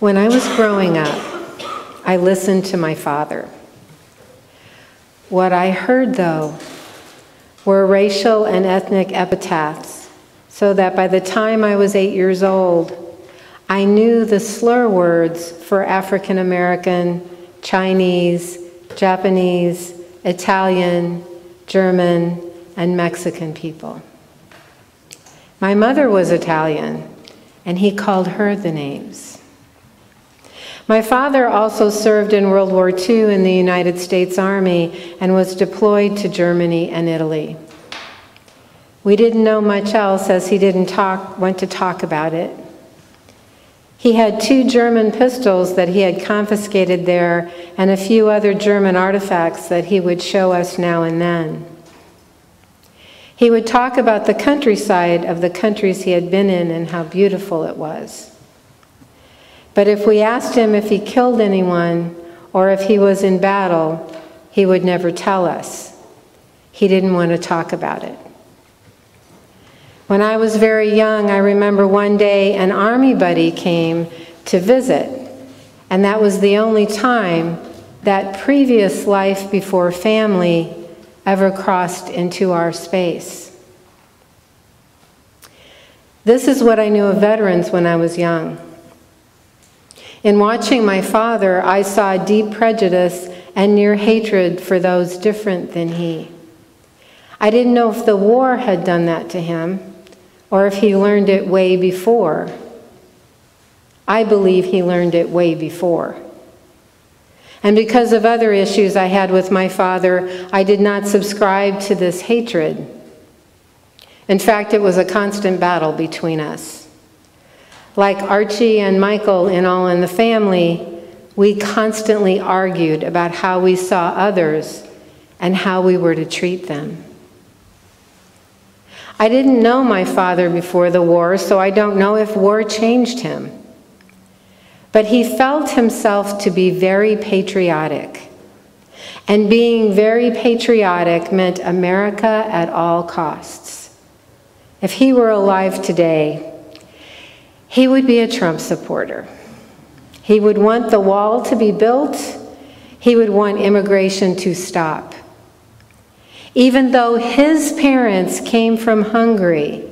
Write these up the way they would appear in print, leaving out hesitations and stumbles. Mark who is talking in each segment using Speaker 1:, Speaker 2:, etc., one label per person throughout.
Speaker 1: When I was growing up, I listened to my father. What I heard, though, were racial and ethnic epithets, so that by the time I was 8 years old, I knew the slur words for African American, Chinese, Japanese, Italian, German, and Mexican people. My mother was Italian, and he called her the names. My father also served in World War II in the United States Army and was deployed to Germany and Italy. We didn't know much else as he didn't want to talk about it. He had 2 German pistols that he had confiscated there and a few other German artifacts that he would show us now and then. He would talk about the countryside of the countries he had been in and how beautiful it was. But if we asked him if he killed anyone or if he was in battle, he would never tell us. He didn't want to talk about it. When I was very young, I remember one day an army buddy came to visit, and that was the only time that previous life before family ever crossed into our space. This is what I knew of veterans when I was young. In watching my father, I saw deep prejudice and near hatred for those different than he. I didn't know if the war had done that to him or if he learned it way before. I believe he learned it way before. And because of other issues I had with my father, I did not subscribe to this hatred. In fact, it was a constant battle between us. Like Archie and Michael in All in the Family, we constantly argued about how we saw others and how we were to treat them. I didn't know my father before the war, so I don't know if war changed him. But he felt himself to be very patriotic. And being very patriotic meant America at all costs. If he were alive today, he would be a Trump supporter. He would want the wall to be built. He would want immigration to stop. Even though his parents came from Hungary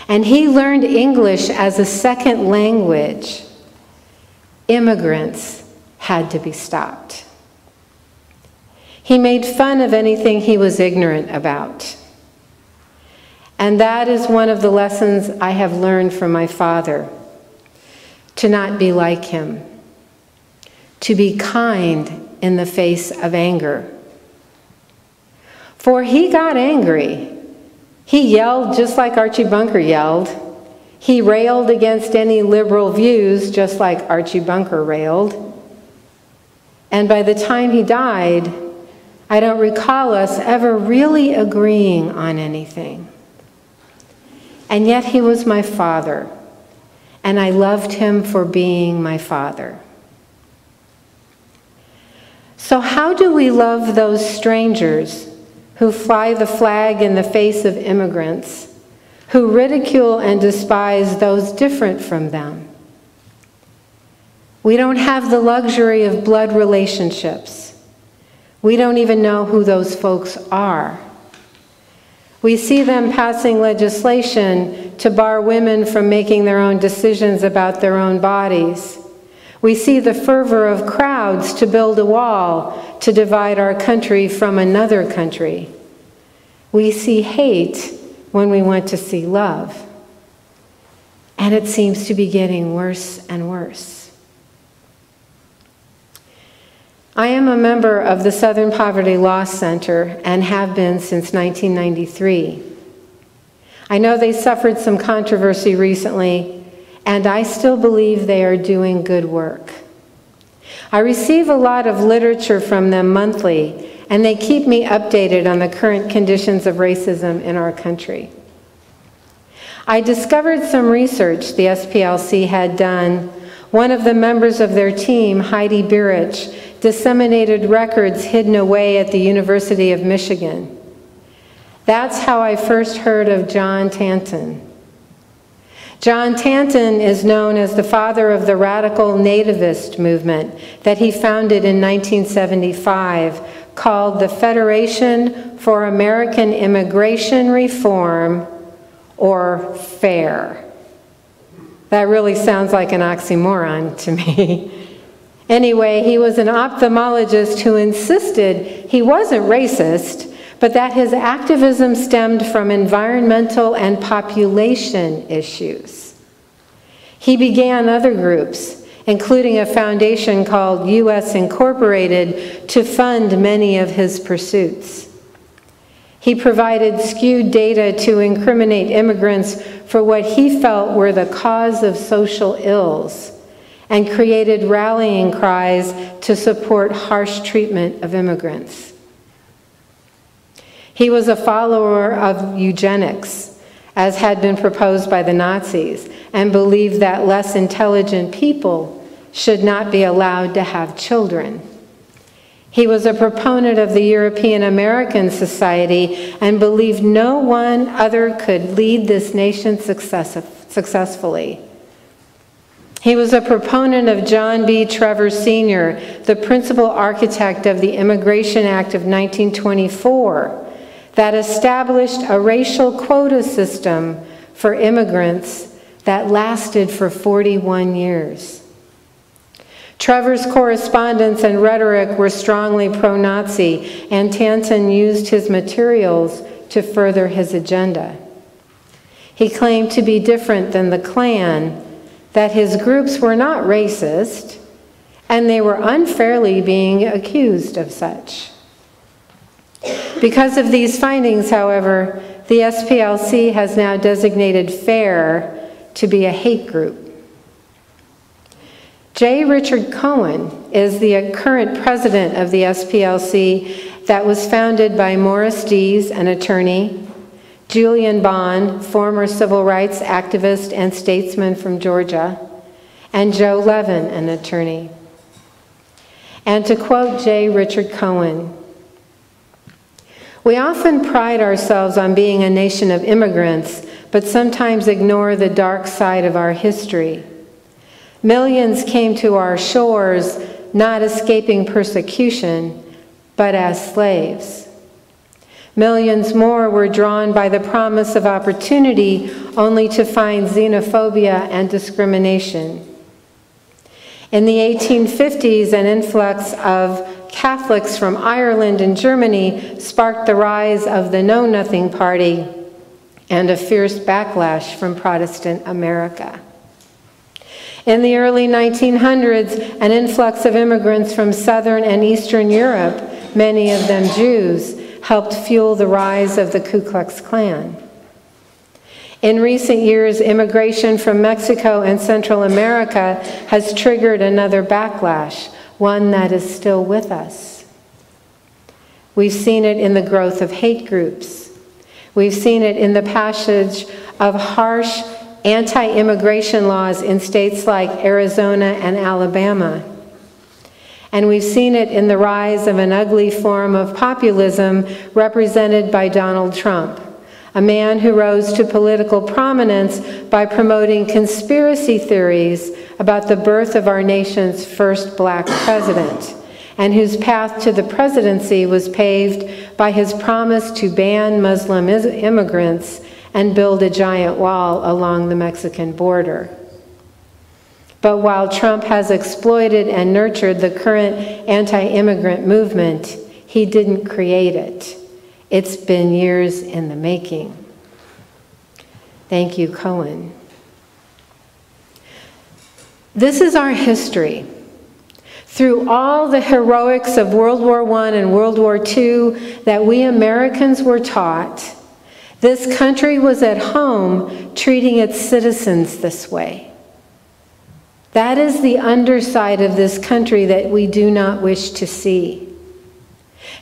Speaker 1: and he learned English as a second language, immigrants had to be stopped. He made fun of anything he was ignorant about. And that is one of the lessons I have learned from my father, to not be like him, to be kind in the face of anger. For he got angry. He yelled just like Archie Bunker yelled. He railed against any liberal views just like Archie Bunker railed. And by the time he died, I don't recall us ever really agreeing on anything. And yet he was my father, and I loved him for being my father. So how do we love those strangers who fly the flag in the face of immigrants, who ridicule and despise those different from them? We don't have the luxury of blood relationships. We don't even know who those folks are. We see them passing legislation to bar women from making their own decisions about their own bodies. We see the fervor of crowds to build a wall to divide our country from another country. We see hate when we want to see love. And it seems to be getting worse and worse. I am a member of the Southern Poverty Law Center and have been since 1993. I know they suffered some controversy recently, and I still believe they are doing good work. I receive a lot of literature from them monthly, and they keep me updated on the current conditions of racism in our country. I discovered some research the SPLC had done. One of the members of their team, Heidi Birich, disseminated records hidden away at the University of Michigan. That's how I first heard of John Tanton. John Tanton is known as the father of the radical nativist movement that he founded in 1975, called the Federation for American Immigration Reform, or FAIR. That really sounds like an oxymoron to me. Anyway, he was an ophthalmologist who insisted he wasn't racist, but that his activism stemmed from environmental and population issues. He began other groups, including a foundation called U.S. Incorporated, to fund many of his pursuits. He provided skewed data to incriminate immigrants for what he felt were the cause of social ills, and created rallying cries to support harsh treatment of immigrants. He was a follower of eugenics, as had been proposed by the Nazis, and believed that less intelligent people should not be allowed to have children. He was a proponent of the European American Society and believed no one other could lead this nation successfully. He was a proponent of John B. Trevor Sr., the principal architect of the Immigration Act of 1924, that established a racial quota system for immigrants that lasted for 41 years. Trevor's correspondence and rhetoric were strongly pro-Nazi, and Tanton used his materials to further his agenda. He claimed to be different than the Klan, that his groups were not racist, and they were unfairly being accused of such. Because of these findings, however, the SPLC has now designated FAIR to be a hate group. J. Richard Cohen is the current president of the SPLC that was founded by Morris Dees, an attorney, Julian Bond, former civil rights activist and statesman from Georgia, and Joe Levin, an attorney. And to quote J. Richard Cohen, "We often pride ourselves on being a nation of immigrants, but sometimes ignore the dark side of our history. Millions came to our shores not escaping persecution, but as slaves. Millions more were drawn by the promise of opportunity only to find xenophobia and discrimination. In the 1850s, an influx of Catholics from Ireland and Germany sparked the rise of the Know-Nothing Party and a fierce backlash from Protestant America. In the early 1900s, an influx of immigrants from Southern and Eastern Europe, many of them Jews, helped fuel the rise of the Ku Klux Klan. In recent years, immigration from Mexico and Central America has triggered another backlash, one that is still with us. We've seen it in the growth of hate groups. We've seen it in the passage of harsh anti-immigration laws in states like Arizona and Alabama. And we've seen it in the rise of an ugly form of populism represented by Donald Trump, a man who rose to political prominence by promoting conspiracy theories about the birth of our nation's first black president, and whose path to the presidency was paved by his promise to ban Muslim immigrants and build a giant wall along the Mexican border. But while Trump has exploited and nurtured the current anti-immigrant movement, he didn't create it. It's been years in the making. Thank you, Cohen. This is our history. Through all the heroics of World War I and World War II that we Americans were taught, this country was at home treating its citizens this way. That is the underside of this country that we do not wish to see.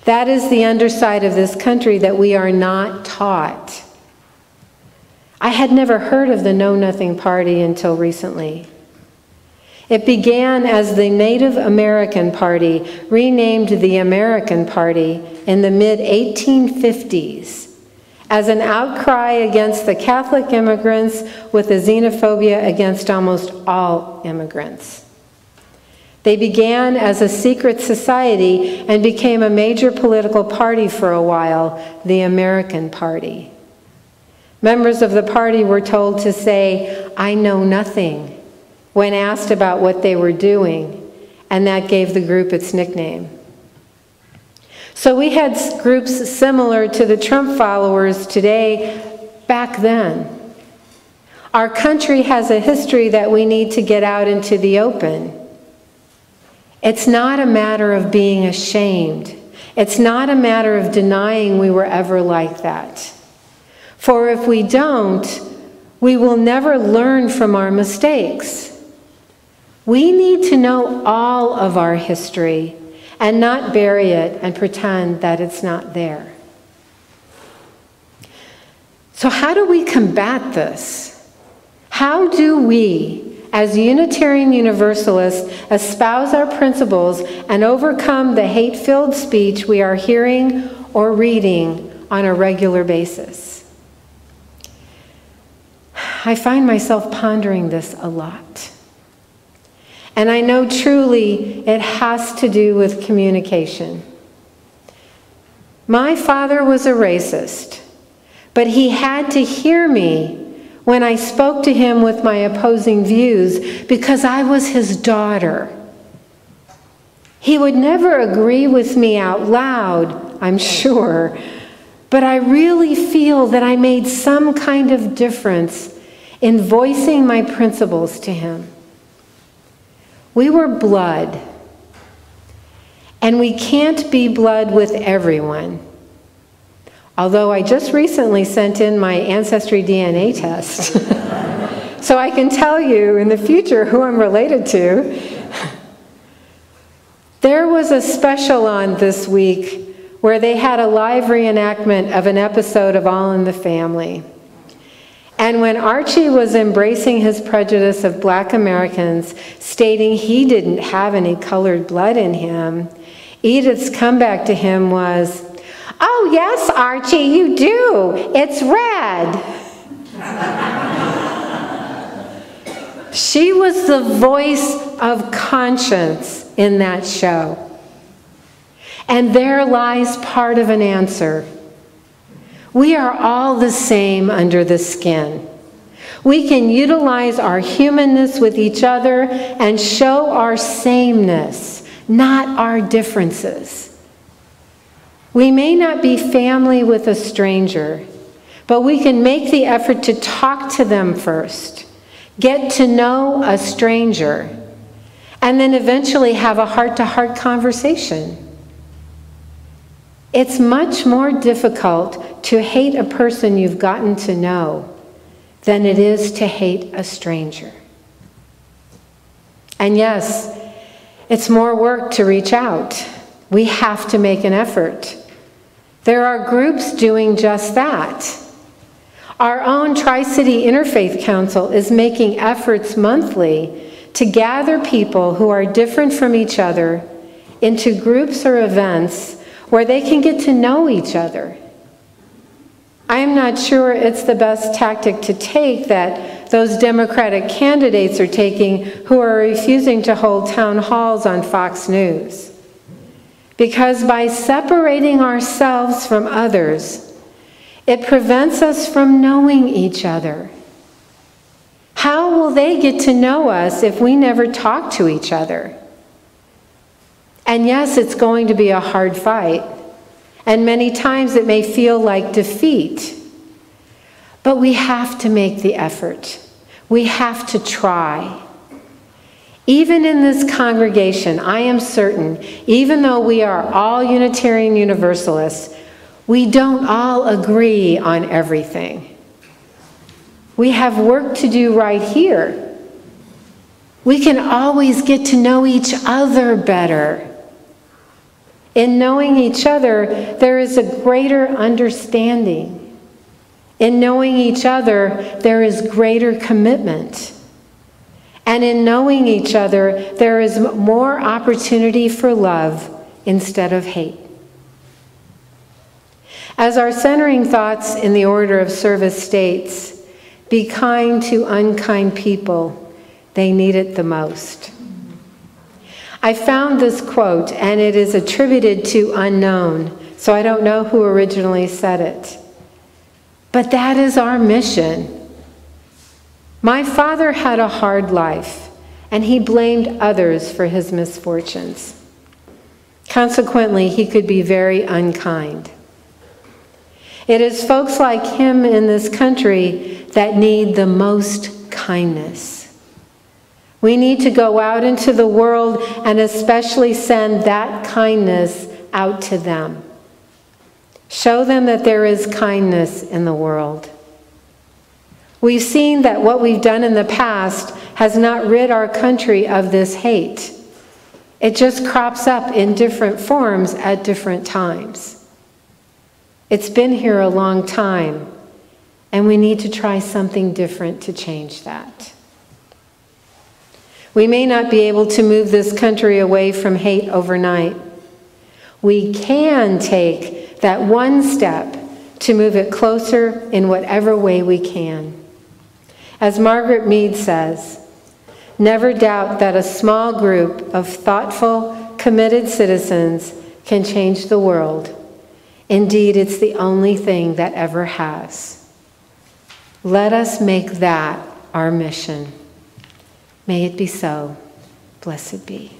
Speaker 1: That is the underside of this country that we are not taught. I had never heard of the Know-Nothing Party until recently. It began as the Native American Party, renamed the American Party in the mid-1850s, as an outcry against the Catholic immigrants with a xenophobia against almost all immigrants. They began as a secret society and became a major political party for a while, the American Party. Members of the party were told to say, "I know nothing," when asked about what they were doing, and that gave the group its nickname. So we had groups similar to the Trump followers today back then. Our country has a history that we need to get out into the open. It's not a matter of being ashamed. It's not a matter of denying we were ever like that. For if we don't, we will never learn from our mistakes. We need to know all of our history and not bury it and pretend that it's not there. So how do we combat this? How do we, as Unitarian Universalists, espouse our principles and overcome the hate-filled speech we are hearing or reading on a regular basis? I find myself pondering this a lot. And I know truly it has to do with communication. My father was a racist, but he had to hear me when I spoke to him with my opposing views because I was his daughter. He would never agree with me out loud, I'm sure, but I really feel that I made some kind of difference in voicing my principles to him. We were blood, and we can't be blood with everyone. Although I just recently sent in my Ancestry DNA test, so I can tell you in the future who I'm related to. There was a special on this week where they had a live reenactment of an episode of All in the Family. And when Archie was embracing his prejudice of Black Americans, stating he didn't have any colored blood in him, Edith's comeback to him was, "Oh yes, Archie, you do. It's red." She was the voice of conscience in that show. And there lies part of an answer. We are all the same under the skin. We can utilize our humanness with each other and show our sameness, not our differences. We may not be family with a stranger, but we can make the effort to talk to them first, get to know a stranger, and then eventually have a heart-to-heart conversation. It's much more difficult to hate a person you've gotten to know than it is to hate a stranger. And yes, it's more work to reach out. We have to make an effort. There are groups doing just that. Our own Tri-City Interfaith Council is making efforts monthly to gather people who are different from each other into groups or events where they can get to know each other. I am not sure it's the best tactic to take that those Democratic candidates are taking who are refusing to hold town halls on Fox News. Because by separating ourselves from others, it prevents us from knowing each other. How will they get to know us if we never talk to each other? And yes, it's going to be a hard fight, and many times it may feel like defeat. But we have to make the effort. We have to try. Even in this congregation, I am certain, even though we are all Unitarian Universalists, we don't all agree on everything. We have work to do right here. We can always get to know each other better. In knowing each other, there is a greater understanding. In knowing each other, there is greater commitment. And in knowing each other, there is more opportunity for love instead of hate. As our centering thoughts in the order of service states, be kind to unkind people. They need it the most. I found this quote, and it is attributed to unknown, so I don't know who originally said it. But that is our mission. My father had a hard life, and he blamed others for his misfortunes. Consequently, he could be very unkind. It is folks like him in this country that need the most kindness. We need to go out into the world and especially send that kindness out to them. Show them that there is kindness in the world. We've seen that what we've done in the past has not rid our country of this hate. It just crops up in different forms at different times. It's been here a long time, and we need to try something different to change that. We may not be able to move this country away from hate overnight. We can take that one step to move it closer in whatever way we can. As Margaret Mead says, never doubt that a small group of thoughtful, committed citizens can change the world. Indeed, it's the only thing that ever has. Let us make that our mission. May it be so. Blessed be.